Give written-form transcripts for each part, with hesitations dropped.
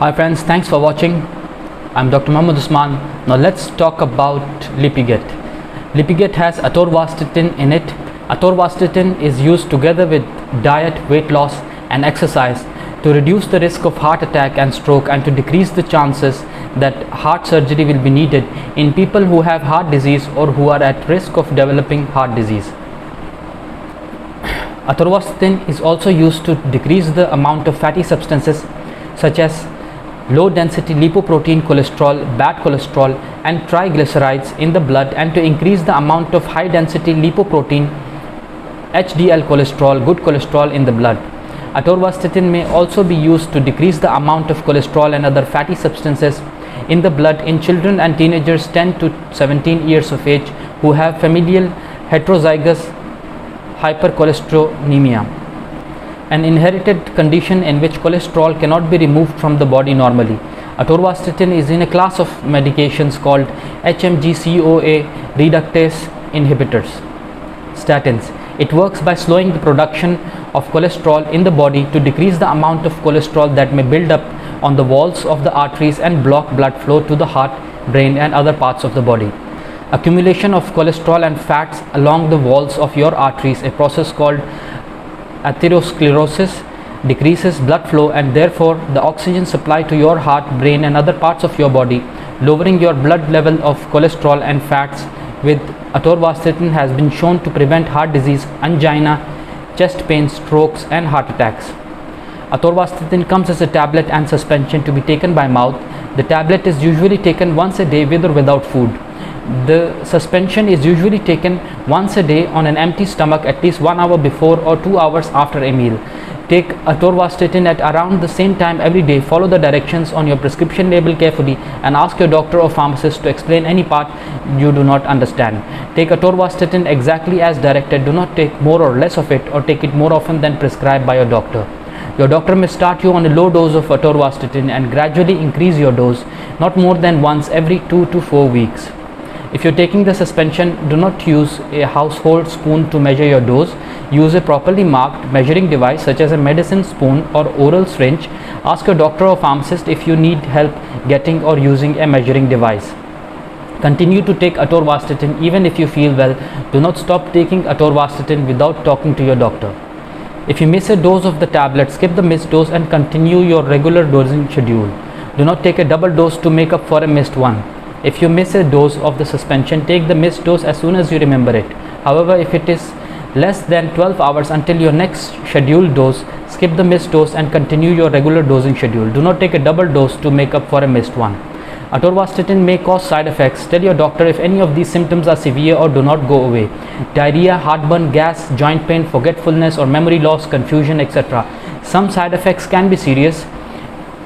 Hi friends, thanks for watching. I'm Dr. Mohammed Usman. Now let's talk about Lipiget. Lipiget has Atorvastatin in it. Atorvastatin is used together with diet, weight loss and exercise to reduce the risk of heart attack and stroke and to decrease the chances that heart surgery will be needed in people who have heart disease or who are at risk of developing heart disease. Atorvastatin is also used to decrease the amount of fatty substances such as low density lipoprotein cholesterol, bad cholesterol and triglycerides in the blood, and to increase the amount of high density lipoprotein HDL cholesterol, good cholesterol in the blood. Atorvastatin may also be used to decrease the amount of cholesterol and other fatty substances in the blood in children and teenagers 10 to 17 years of age who have familial heterozygous hypercholesterolemia, an inherited condition in which cholesterol cannot be removed from the body normally. Atorvastatin is in a class of medications called HMG-CoA reductase inhibitors, statins. It works by slowing the production of cholesterol in the body to decrease the amount of cholesterol that may build up on the walls of the arteries and block blood flow to the heart, brain and other parts of the body. Accumulation of cholesterol and fats along the walls of your arteries, a process called atherosclerosis, decreases blood flow and therefore the oxygen supply to your heart, brain and other parts of your body. Lowering your blood level of cholesterol and fats with Atorvastatin has been shown to prevent heart disease, angina, chest pain, strokes and heart attacks. Atorvastatin comes as a tablet and suspension to be taken by mouth. The tablet is usually taken once a day with or without food. The suspension is usually taken once a day on an empty stomach at least 1 hour before or 2 hours after a meal. Take Atorvastatin at around the same time every day. Follow the directions on your prescription label carefully and ask your doctor or pharmacist to explain any part you do not understand. Take Atorvastatin exactly as directed. Do not take more or less of it or take it more often than prescribed by your doctor. Your doctor may start you on a low dose of Atorvastatin and gradually increase your dose, not more than once every 2 to 4 weeks. If you're taking the suspension, do not use a household spoon to measure your dose. Use a properly marked measuring device such as a medicine spoon or oral syringe. Ask your doctor or pharmacist if you need help getting or using a measuring device. Continue to take Atorvastatin even if you feel well. Do not stop taking Atorvastatin without talking to your doctor. If you miss a dose of the tablet, skip the missed dose and continue your regular dosing schedule. Do not take a double dose to make up for a missed one. If you miss a dose of the suspension, take the missed dose as soon as you remember it. However, if it is less than 12 hours until your next scheduled dose, skip the missed dose and continue your regular dosing schedule. Do not take a double dose to make up for a missed one. Atorvastatin may cause side effects. Tell your doctor if any of these symptoms are severe or do not go away. Diarrhea, heartburn, gas, joint pain, forgetfulness or memory loss, confusion, etc. Some side effects can be serious.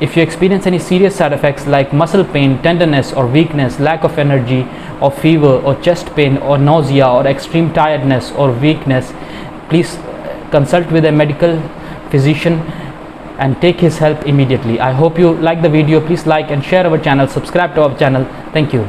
If you experience any serious side effects like muscle pain, tenderness or weakness, lack of energy or fever or chest pain or nausea or extreme tiredness or weakness, please consult with a medical physician and take his help immediately. I hope you like the video. Please like and share our channel, subscribe to our channel. Thank you.